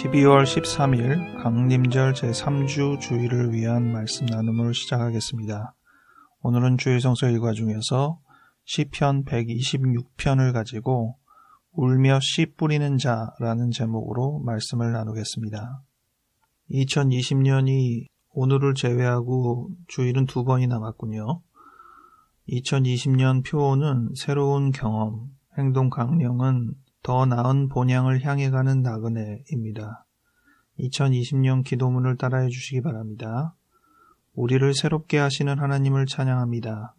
12월 13일 강림절 제3주 주일을 위한 말씀 나눔을 시작하겠습니다. 오늘은 주일 성서 일과 중에서 시편 126편을 가지고 울며 씨 뿌리는 자라는 제목으로 말씀을 나누겠습니다. 2020년이 오늘을 제외하고 주일은 2번이 남았군요. 2020년 표어는 새로운 경험, 행동 강령은 더 나은 본향을 향해 가는 나그네입니다. 2020년 기도문을 따라해 주시기 바랍니다. 우리를 새롭게 하시는 하나님을 찬양합니다.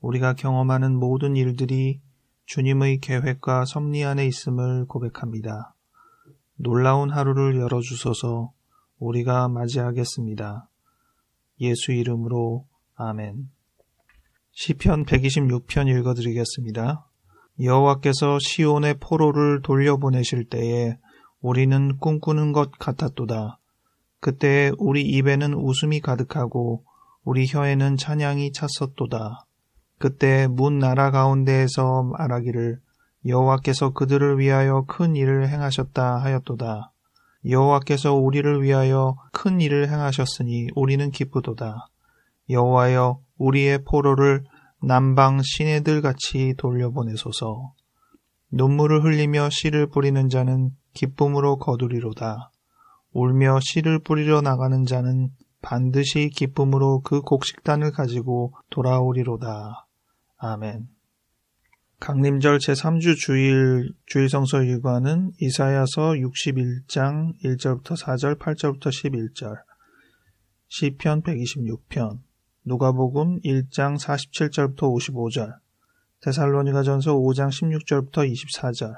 우리가 경험하는 모든 일들이 주님의 계획과 섭리 안에 있음을 고백합니다. 놀라운 하루를 열어주소서. 우리가 맞이하겠습니다. 예수 이름으로 아멘. 시편 126편 읽어드리겠습니다. 여호와께서 시온의 포로를 돌려보내실 때에 우리는 꿈꾸는 것 같았도다. 그때에 우리 입에는 웃음이 가득하고 우리 혀에는 찬양이 찼었도다. 그때 문 나라 가운데에서 말하기를 여호와께서 그들을 위하여 큰 일을 행하셨다 하였도다. 여호와께서 우리를 위하여 큰 일을 행하셨으니 우리는 기쁘도다. 여호와여 우리의 포로를 남방 시내들같이 돌려보내소서. 눈물을 흘리며 씨를 뿌리는 자는 기쁨으로 거두리로다. 울며 씨를 뿌리러 나가는 자는 반드시 기쁨으로 그 곡식단을 가지고 돌아오리로다. 아멘. 강림절 제3주 주일 성서 일과는 이사야서 61장 1절부터 4절, 8절부터 11절, 시편 126편, 누가복음 1장 47절부터 55절, 데살로니가전서 5장 16절부터 24절,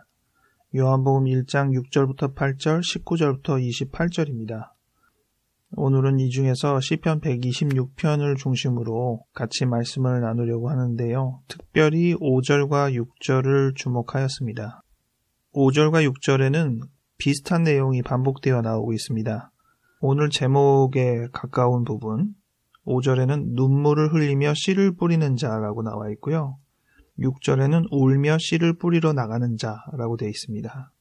요한복음 1장 6절부터 8절, 19절부터 28절입니다. 오늘은 이 중에서 시편 126편을 중심으로 같이 말씀을 나누려고 하는데요. 특별히 5절과 6절을 주목하였습니다. 5절과 6절에는 비슷한 내용이 반복되어 나오고 있습니다. 오늘 제목에 가까운 부분, 5절에는 눈물을 흘리며 씨를 뿌리는 자라고 나와 있고요. 6절에는 울며 씨를 뿌리러 나가는 자라고 되어 있습니다.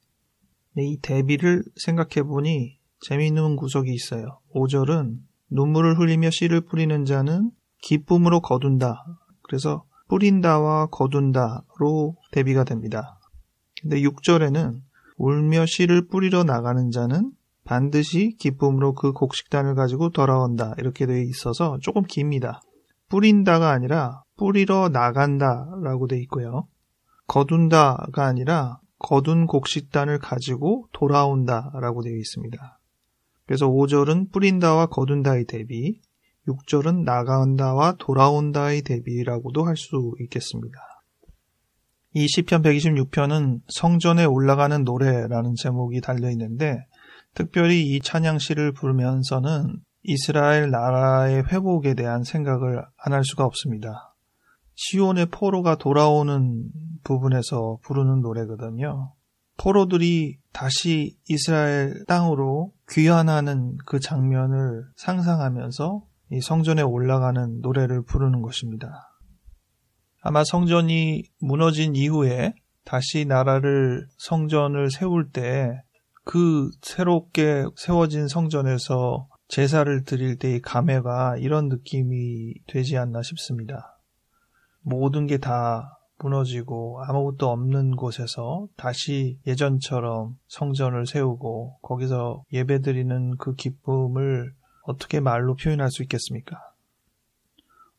이 대비를 생각해 보니 재미있는 구석이 있어요. 5절은 눈물을 흘리며 씨를 뿌리는 자는 기쁨으로 거둔다. 그래서 뿌린다와 거둔다로 대비가 됩니다. 근데 6절에는 울며 씨를 뿌리러 나가는 자는 반드시 기쁨으로 그 곡식단을 가지고 돌아온다. 이렇게 되어 있어서 조금 깁니다. 뿌린다가 아니라 뿌리러 나간다라고 되어 있고요. 거둔다가 아니라 거둔 곡식단을 가지고 돌아온다라고 되어 있습니다. 그래서 5절은 뿌린다와 거둔다의 대비, 6절은 나간다와 돌아온다의 대비라고도 할 수 있겠습니다. 이 시편 126편은 성전에 올라가는 노래라는 제목이 달려있는데 특별히 이 찬양시를 부르면서는 이스라엘 나라의 회복에 대한 생각을 안 할 수가 없습니다. 시온의 포로가 돌아오는 부분에서 부르는 노래거든요. 포로들이 다시 이스라엘 땅으로 귀환하는 그 장면을 상상하면서 이 성전에 올라가는 노래를 부르는 것입니다. 아마 성전이 무너진 이후에 다시 성전을 세울 때 그 새롭게 세워진 성전에서 제사를 드릴 때의 감회가 이런 느낌이 되지 않나 싶습니다. 모든 게 다 무너지고 아무것도 없는 곳에서 다시 예전처럼 성전을 세우고 거기서 예배드리는 그 기쁨을 어떻게 말로 표현할 수 있겠습니까?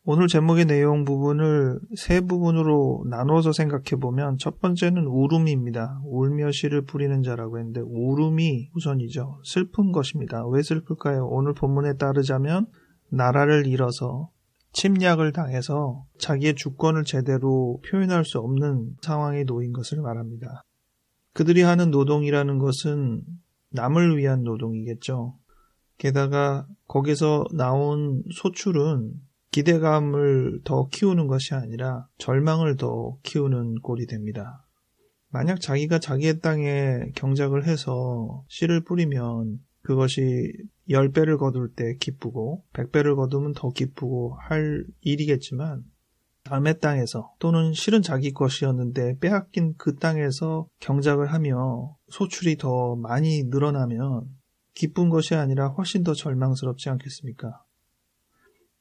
오늘 제목의 내용 부분을 세 부분으로 나눠서 생각해보면 첫 번째는 울음입니다. 울며 씨를 뿌리는 자라고 했는데 울음이 우선이죠. 슬픈 것입니다. 왜 슬플까요? 오늘 본문에 따르자면 나라를 잃어서 침략을 당해서 자기의 주권을 제대로 표현할 수 없는 상황에 놓인 것을 말합니다. 그들이 하는 노동이라는 것은 남을 위한 노동이겠죠. 게다가 거기서 나온 소출은 기대감을 더 키우는 것이 아니라 절망을 더 키우는 꼴이 됩니다. 만약 자기가 자기의 땅에 경작을 해서 씨를 뿌리면 그것이 10배를 거둘 때 기쁘고 100배를 거두면 더 기쁘고 할 일이겠지만 남의 땅에서 또는 실은 자기 것이었는데 빼앗긴 그 땅에서 경작을 하며 소출이 더 많이 늘어나면 기쁜 것이 아니라 훨씬 더 절망스럽지 않겠습니까?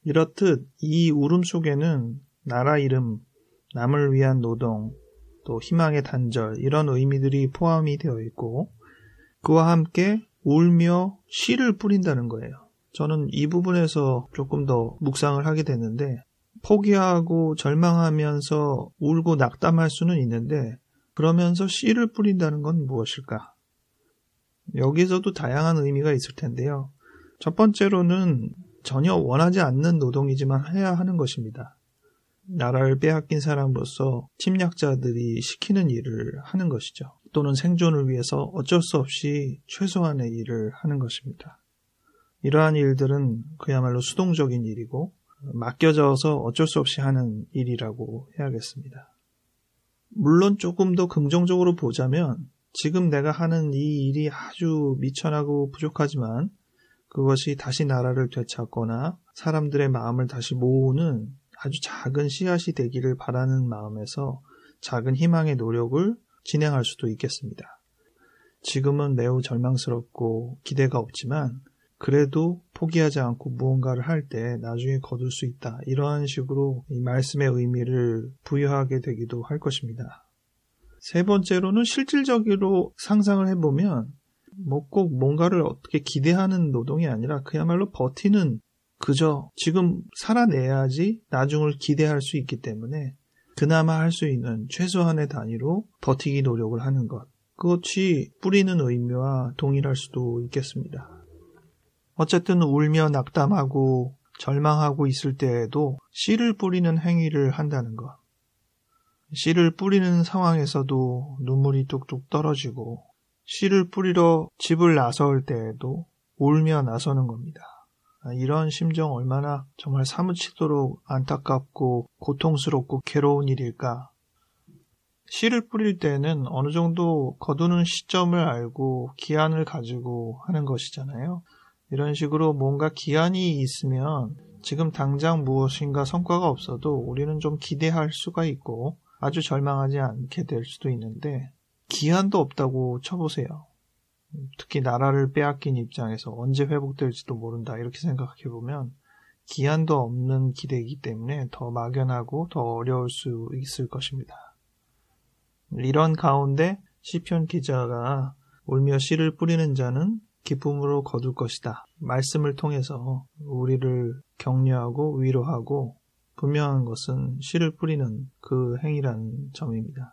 이렇듯 이 울음 속에는 나라 이름, 남을 위한 노동, 또 희망의 단절 이런 의미들이 포함이 되어 있고 그와 함께 울며 씨를 뿌린다는 거예요. 저는 이 부분에서 조금 더 묵상을 하게 됐는데 포기하고 절망하면서 울고 낙담할 수는 있는데 그러면서 씨를 뿌린다는 건 무엇일까? 여기서도 다양한 의미가 있을 텐데요. 첫 번째로는 전혀 원하지 않는 노동이지만 해야 하는 것입니다. 나라를 빼앗긴 사람으로서 침략자들이 시키는 일을 하는 것이죠. 또는 생존을 위해서 어쩔 수 없이 최소한의 일을 하는 것입니다. 이러한 일들은 그야말로 수동적인 일이고 맡겨져서 어쩔 수 없이 하는 일이라고 해야겠습니다. 물론 조금 더 긍정적으로 보자면 지금 내가 하는 이 일이 아주 미천하고 부족하지만 그것이 다시 나라를 되찾거나 사람들의 마음을 다시 모으는 아주 작은 씨앗이 되기를 바라는 마음에서 작은 희망의 노력을 진행할 수도 있겠습니다. 지금은 매우 절망스럽고 기대가 없지만 그래도 포기하지 않고 무언가를 할 때 나중에 거둘 수 있다. 이러한 식으로 이 말씀의 의미를 부여하게 되기도 할 것입니다. 세 번째로는 실질적으로 상상을 해보면 꼭 뭔가를 어떻게 기대하는 노동이 아니라 그야말로 버티는 그저 지금 살아내야지 나중을 기대할 수 있기 때문에 그나마 할 수 있는 최소한의 단위로 버티기 노력을 하는 것. 그것이 뿌리는 의미와 동일할 수도 있겠습니다. 어쨌든 울며 낙담하고 절망하고 있을 때에도 씨를 뿌리는 행위를 한다는 것. 씨를 뿌리는 상황에서도 눈물이 뚝뚝 떨어지고 씨를 뿌리러 집을 나설 때에도 울며 나서는 겁니다. 이런 심정 얼마나 정말 사무치도록 안타깝고 고통스럽고 괴로운 일일까. 씨를 뿌릴 때는 어느 정도 거두는 시점을 알고 기한을 가지고 하는 것이잖아요. 이런 식으로 뭔가 기한이 있으면 지금 당장 무엇인가 성과가 없어도 우리는 좀 기대할 수가 있고 아주 절망하지 않게 될 수도 있는데 기한도 없다고 쳐보세요. 특히 나라를 빼앗긴 입장에서 언제 회복될지도 모른다 이렇게 생각해보면 기한도 없는 기대이기 때문에 더 막연하고 더 어려울 수 있을 것입니다. 이런 가운데 시편 기자가 울며 씨를 뿌리는 자는 기쁨으로 거둘 것이다. 말씀을 통해서 우리를 격려하고 위로하고 분명한 것은 씨를 뿌리는 그 행위라는 점입니다.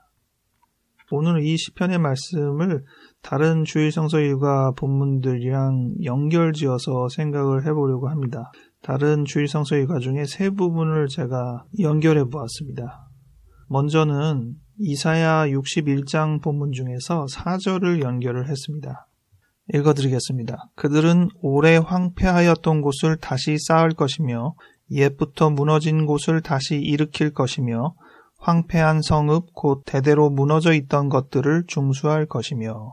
오늘 이 시편의 말씀을 다른 주일 성서 일과 본문들이랑 연결지어서 생각을 해보려고 합니다. 다른 주일 성서 일과 중에 세 부분을 제가 연결해 보았습니다. 먼저는 이사야 61장 본문 중에서 4절을 연결을 했습니다. 읽어드리겠습니다. 그들은 오래 황폐하였던 곳을 다시 쌓을 것이며 옛부터 무너진 곳을 다시 일으킬 것이며 황폐한 성읍 곧 대대로 무너져 있던 것들을 중수할 것이며.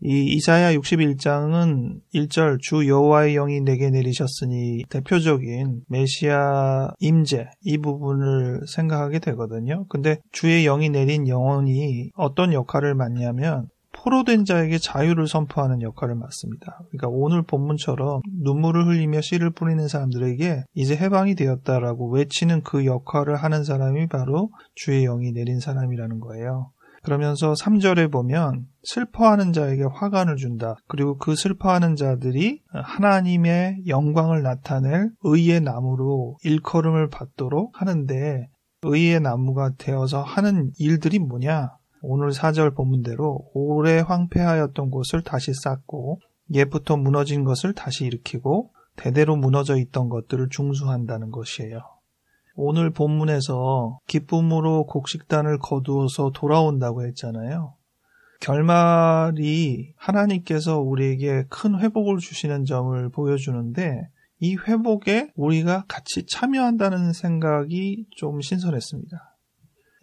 이 이사야 61장은 1절 주 여호와의 영이 내게 내리셨으니 대표적인 메시아 임재 이 부분을 생각하게 되거든요. 근데 주의 영이 내린 영혼이 어떤 역할을 맡냐면 포로된 자에게 자유를 선포하는 역할을 맡습니다. 그러니까 오늘 본문처럼 눈물을 흘리며 씨를 뿌리는 사람들에게 이제 해방이 되었다라고 외치는 그 역할을 하는 사람이 바로 주의 영이 내린 사람이라는 거예요. 그러면서 3절에 보면 슬퍼하는 자에게 화관을 준다. 그리고 그 슬퍼하는 자들이 하나님의 영광을 나타낼 의의 나무로 일컬음을 받도록 하는데 의의 나무가 되어서 하는 일들이 뭐냐? 오늘 4절 본문대로 오래 황폐하였던 곳을 다시 쌓고 옛부터 무너진 것을 다시 일으키고 대대로 무너져 있던 것들을 중수한다는 것이에요. 오늘 본문에서 기쁨으로 곡식단을 거두어서 돌아온다고 했잖아요. 결말이 하나님께서 우리에게 큰 회복을 주시는 점을 보여주는데 이 회복에 우리가 같이 참여한다는 생각이 좀 신선했습니다.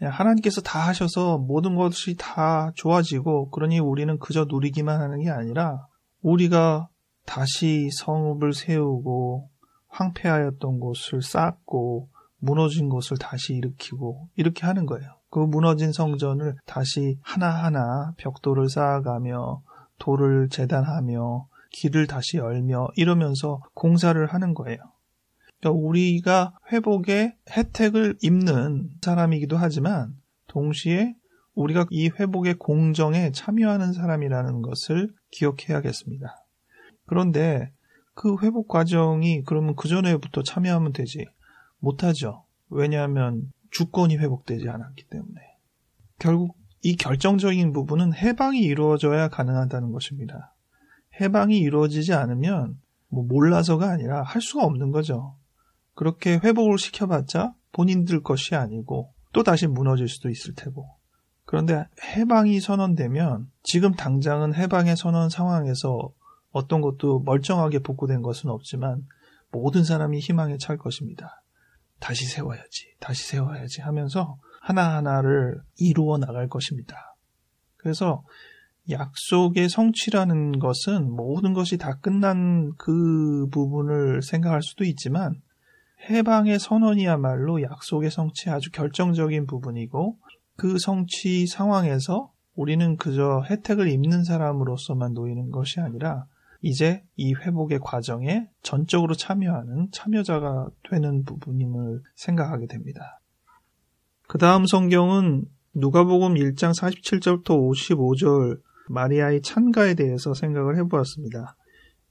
하나님께서 다 하셔서 모든 것이 다 좋아지고 그러니 우리는 그저 누리기만 하는 게 아니라 우리가 다시 성읍을 세우고 황폐하였던 곳을 쌓고 무너진 곳을 다시 일으키고 이렇게 하는 거예요. 그 무너진 성전을 다시 하나하나 벽돌을 쌓아가며 돌을 재단하며 길을 다시 열며 이러면서 공사를 하는 거예요. 그러니까 우리가 회복의 혜택을 입는 사람이기도 하지만 동시에 우리가 이 회복의 공정에 참여하는 사람이라는 것을 기억해야겠습니다. 그런데 그 회복 과정이 그러면 그 전에부터 참여하면 되지 못하죠. 왜냐하면 주권이 회복되지 않았기 때문에. 결국 이 결정적인 부분은 해방이 이루어져야 가능하다는 것입니다. 해방이 이루어지지 않으면 몰라서가 아니라 할 수가 없는 거죠. 그렇게 회복을 시켜봤자 본인들 것이 아니고 또 다시 무너질 수도 있을 테고. 그런데 해방이 선언되면 지금 당장은 해방의 선언 상황에서 어떤 것도 멀쩡하게 복구된 것은 없지만 모든 사람이 희망에 찰 것입니다. 다시 세워야지 하면서 하나하나를 이루어 나갈 것입니다. 그래서 약속의 성취라는 것은 모든 것이 다 끝난 그 부분을 생각할 수도 있지만 해방의 선언이야말로 약속의 성취 아주 결정적인 부분이고 그 성취 상황에서 우리는 그저 혜택을 입는 사람으로서만 놓이는 것이 아니라 이제 이 회복의 과정에 전적으로 참여하는 참여자가 되는 부분임을 생각하게 됩니다. 그 다음 성경은 누가복음 1장 47절부터 55절 마리아의 찬가에 대해서 생각을 해보았습니다.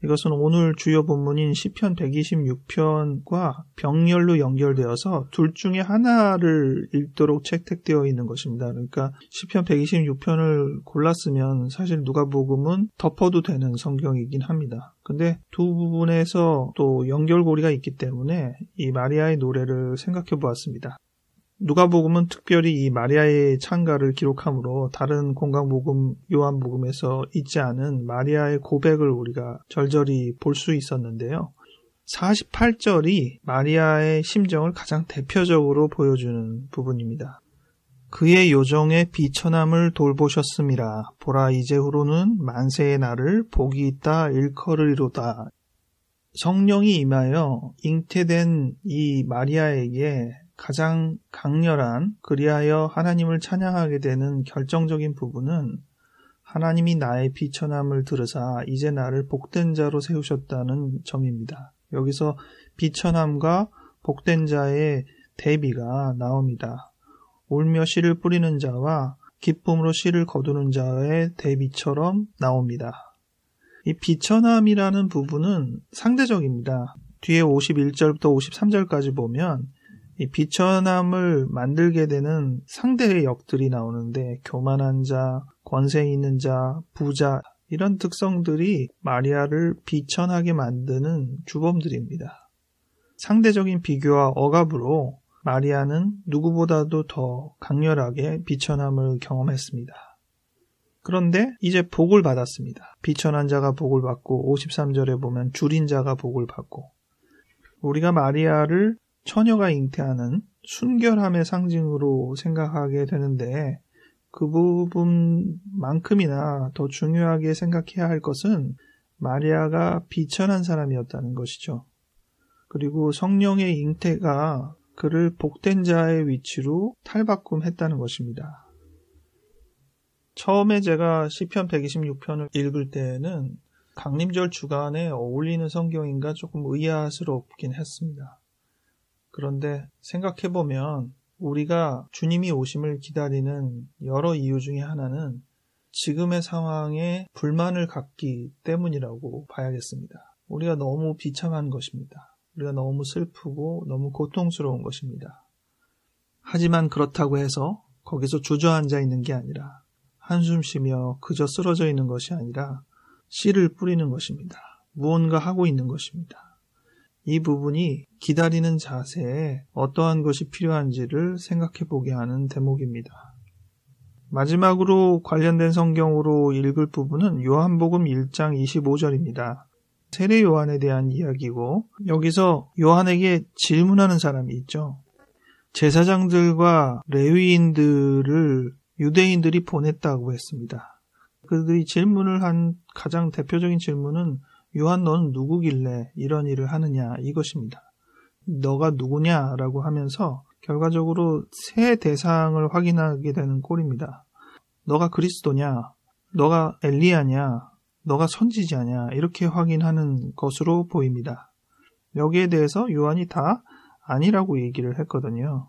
이것은 오늘 주요 본문인 시편 126편과 병렬로 연결되어서 둘 중에 하나를 읽도록 채택되어 있는 것입니다. 그러니까 시편 126편을 골랐으면 사실 누가복음은 덮어도 되는 성경이긴 합니다. 근데 두 부분에서 또 연결고리가 있기 때문에 이 마리아의 노래를 생각해 보았습니다. 누가복음은 특별히 이 마리아의 찬가를 기록하므로 다른 공강복음, 요한복음에서 있지 않은 마리아의 고백을 우리가 절절히 볼 수 있었는데요. 48절이 마리아의 심정을 가장 대표적으로 보여주는 부분입니다. 그의 요정의 비천함을 돌보셨음이라. 보라 이제후로는 만세의 날을 복이 있다 일컬으리로다. 성령이 임하여 잉태된 이 마리아에게 가장 강렬한 그리하여 하나님을 찬양하게 되는 결정적인 부분은 하나님이 나의 비천함을 들으사 이제 나를 복된 자로 세우셨다는 점입니다. 여기서 비천함과 복된 자의 대비가 나옵니다. 울며 씨를 뿌리는 자와 기쁨으로 씨를 거두는 자의 대비처럼 나옵니다. 이 비천함이라는 부분은 상대적입니다. 뒤에 51절부터 53절까지 보면 이 비천함을 만들게 되는 상대의 역들이 나오는데 교만한 자, 권세 있는 자, 부자 이런 특성들이 마리아를 비천하게 만드는 주범들입니다. 상대적인 비교와 억압으로 마리아는 누구보다도 더 강렬하게 비천함을 경험했습니다. 그런데 이제 복을 받았습니다. 비천한 자가 복을 받고 53절에 보면 줄인 자가 복을 받고 우리가 마리아를 처녀가 잉태하는 순결함의 상징으로 생각하게 되는데 그 부분만큼이나 더 중요하게 생각해야 할 것은 마리아가 비천한 사람이었다는 것이죠. 그리고 성령의 잉태가 그를 복된 자의 위치로 탈바꿈했다는 것입니다. 처음에 제가 시편 126편을 읽을 때에는 강림절 주간에 어울리는 성경인가 조금 의아스럽긴 했습니다. 그런데 생각해보면 우리가 주님이 오심을 기다리는 여러 이유 중에 하나는 지금의 상황에 불만을 갖기 때문이라고 봐야겠습니다. 우리가 너무 비참한 것입니다. 우리가 너무 슬프고 너무 고통스러운 것입니다. 하지만 그렇다고 해서 거기서 주저앉아 있는 게 아니라 한숨 쉬며 그저 쓰러져 있는 것이 아니라 씨를 뿌리는 것입니다. 무언가 하고 있는 것입니다. 이 부분이 기다리는 자세에 어떠한 것이 필요한지를 생각해 보게 하는 대목입니다. 마지막으로 관련된 성경으로 읽을 부분은 요한복음 1장 25절입니다. 세례 요한에 대한 이야기고 여기서 요한에게 질문하는 사람이 있죠. 제사장들과 레위인들을 유대인들이 보냈다고 했습니다. 그들이 질문을 한 가장 대표적인 질문은 요한 너는 누구길래 이런 일을 하느냐 이것입니다. 너가 누구냐라고 하면서 결과적으로 세 대상을 확인하게 되는 꼴입니다. 너가 그리스도냐, 너가 엘리야냐, 너가 선지자냐, 이렇게 확인하는 것으로 보입니다. 여기에 대해서 요한이 다 아니라고 얘기를 했거든요.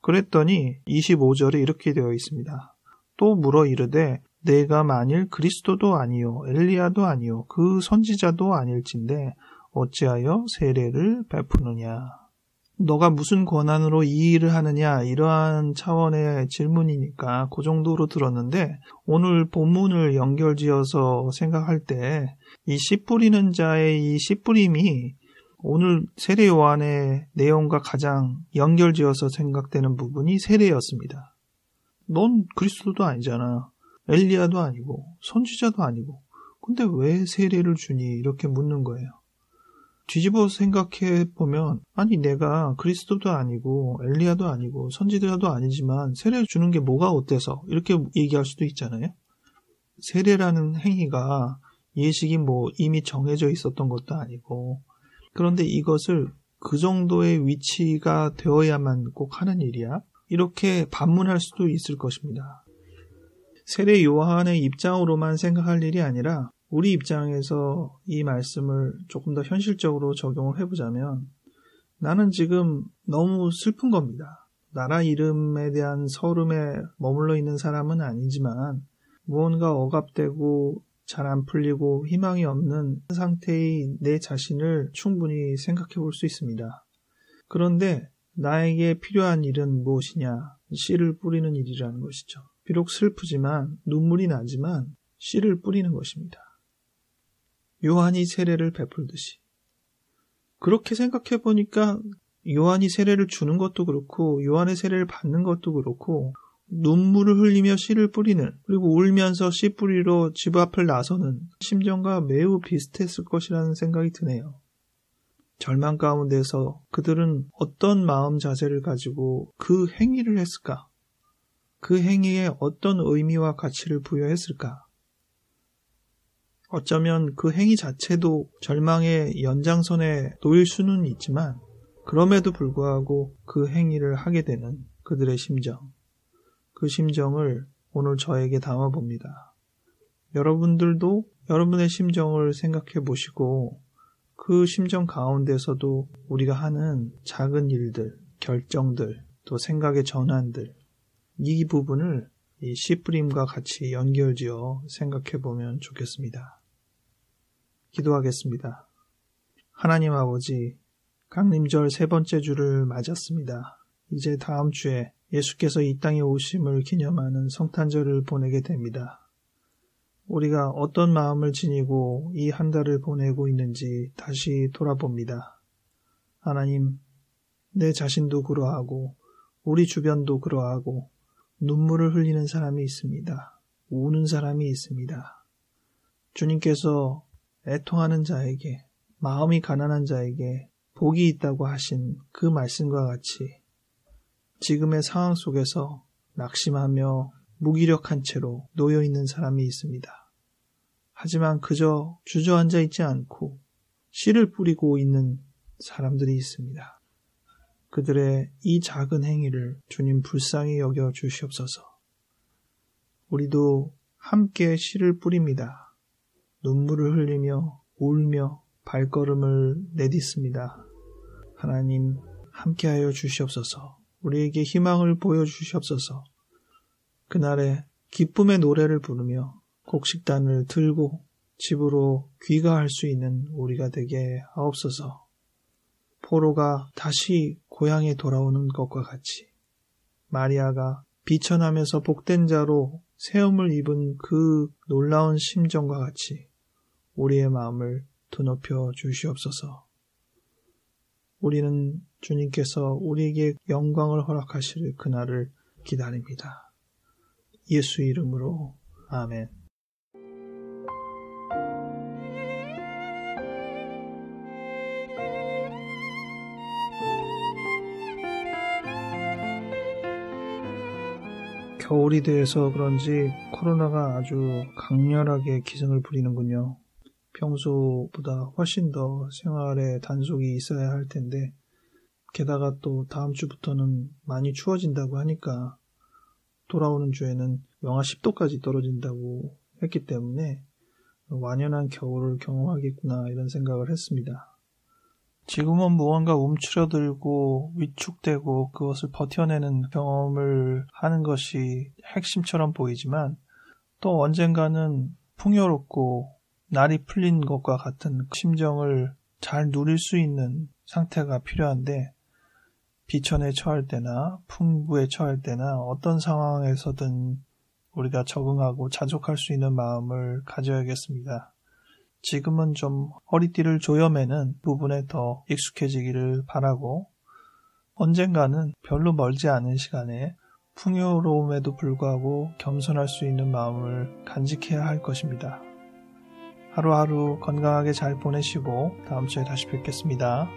그랬더니 25절에 이렇게 되어 있습니다. 또 물어 이르되 내가 만일 그리스도도 아니요 엘리야도 아니요 그 선지자도 아닐진데 어찌하여 세례를 베푸느냐. 너가 무슨 권한으로 이 일을 하느냐, 이러한 차원의 질문이니까 그 정도로 들었는데, 오늘 본문을 연결지어서 생각할 때 이 씨 뿌리는 자의 이 씨 뿌림이 오늘 세례 요한의 내용과 가장 연결지어서 생각되는 부분이 세례였습니다. 넌 그리스도도 아니잖아. 엘리야도 아니고 선지자도 아니고 근데 왜 세례를 주니? 이렇게 묻는 거예요. 뒤집어 생각해 보면 아니 내가 그리스도도 아니고 엘리야도 아니고 선지자도 아니지만 세례를 주는 게 뭐가 어때서? 이렇게 얘기할 수도 있잖아요. 세례라는 행위가 예식이 이미 정해져 있었던 것도 아니고 그런데 이것을 그 정도의 위치가 되어야만 꼭 하는 일이야? 이렇게 반문할 수도 있을 것입니다. 세례 요한의 입장으로만 생각할 일이 아니라 우리 입장에서 이 말씀을 조금 더 현실적으로 적용을 해보자면 나는 지금 너무 슬픈 겁니다. 나라 이름에 대한 서름에 머물러 있는 사람은 아니지만 무언가 억압되고 잘 안 풀리고 희망이 없는 상태의 내 자신을 충분히 생각해 볼 수 있습니다. 그런데 나에게 필요한 일은 무엇이냐? 씨를 뿌리는 일이라는 것이죠. 비록 슬프지만 눈물이 나지만 씨를 뿌리는 것입니다. 요한이 세례를 베풀듯이. 그렇게 생각해 보니까 요한이 세례를 주는 것도 그렇고 요한의 세례를 받는 것도 그렇고 눈물을 흘리며 씨를 뿌리는 그리고 울면서 씨 뿌리러 집 앞을 나서는 심정과 매우 비슷했을 것이라는 생각이 드네요. 절망 가운데서 그들은 어떤 마음 자세를 가지고 그 행위를 했을까? 그 행위에 어떤 의미와 가치를 부여했을까? 어쩌면 그 행위 자체도 절망의 연장선에 놓일 수는 있지만 그럼에도 불구하고 그 행위를 하게 되는 그들의 심정, 그 심정을 오늘 저에게 담아봅니다. 여러분들도 여러분의 심정을 생각해 보시고 그 심정 가운데서도 우리가 하는 작은 일들, 결정들, 또 생각의 전환들, 이 부분을 이 씨 뿌림과 같이 연결지어 생각해 보면 좋겠습니다. 기도하겠습니다. 하나님 아버지, 강림절 세 번째 주를 맞았습니다. 이제 다음 주에 예수께서 이 땅에 오심을 기념하는 성탄절을 보내게 됩니다. 우리가 어떤 마음을 지니고 이 한 달을 보내고 있는지 다시 돌아봅니다. 하나님, 내 자신도 그러하고 우리 주변도 그러하고 눈물을 흘리는 사람이 있습니다. 우는 사람이 있습니다. 주님께서 애통하는 자에게, 마음이 가난한 자에게 복이 있다고 하신 그 말씀과 같이 지금의 상황 속에서 낙심하며 무기력한 채로 놓여있는 사람이 있습니다. 하지만 그저 주저앉아 있지 않고 씨를 뿌리고 있는 사람들이 있습니다. 그들의 이 작은 행위를 주님 불쌍히 여겨 주시옵소서. 우리도 함께 씨를 뿌립니다. 눈물을 흘리며 울며 발걸음을 내딛습니다. 하나님 함께하여 주시옵소서. 우리에게 희망을 보여주시옵소서. 그날에 기쁨의 노래를 부르며 곡식단을 들고 집으로 귀가할 수 있는 우리가 되게 하옵소서. 포로가 다시 고향에 돌아오는 것과 같이 마리아가 비천하면서 복된 자로 세움을 입은 그 놀라운 심정과 같이 우리의 마음을 드높여 주시옵소서. 우리는 주님께서 우리에게 영광을 허락하실 그날을 기다립니다. 예수 이름으로 아멘. 겨울이 돼서 그런지 코로나가 아주 강렬하게 기승을 부리는군요. 평소보다 훨씬 더 생활에 단속이 있어야 할 텐데, 게다가 또 다음 주부터는 많이 추워진다고 하니까 돌아오는 주에는 영하 10도까지 떨어진다고 했기 때문에 완연한 겨울을 경험하겠구나 이런 생각을 했습니다. 지금은 무언가 움츠러들고 위축되고 그것을 버텨내는 경험을 하는 것이 핵심처럼 보이지만 또 언젠가는 풍요롭고 날이 풀린 것과 같은 심정을 잘 누릴 수 있는 상태가 필요한데 비천에 처할 때나 풍부에 처할 때나 어떤 상황에서든 우리가 적응하고 자족할 수 있는 마음을 가져야겠습니다. 지금은 좀 허리띠를 조여매는 부분에 더 익숙해지기를 바라고 언젠가는 별로 멀지 않은 시간에 풍요로움에도 불구하고 겸손할 수 있는 마음을 간직해야 할 것입니다. 하루하루 건강하게 잘 보내시고 다음 주에 다시 뵙겠습니다.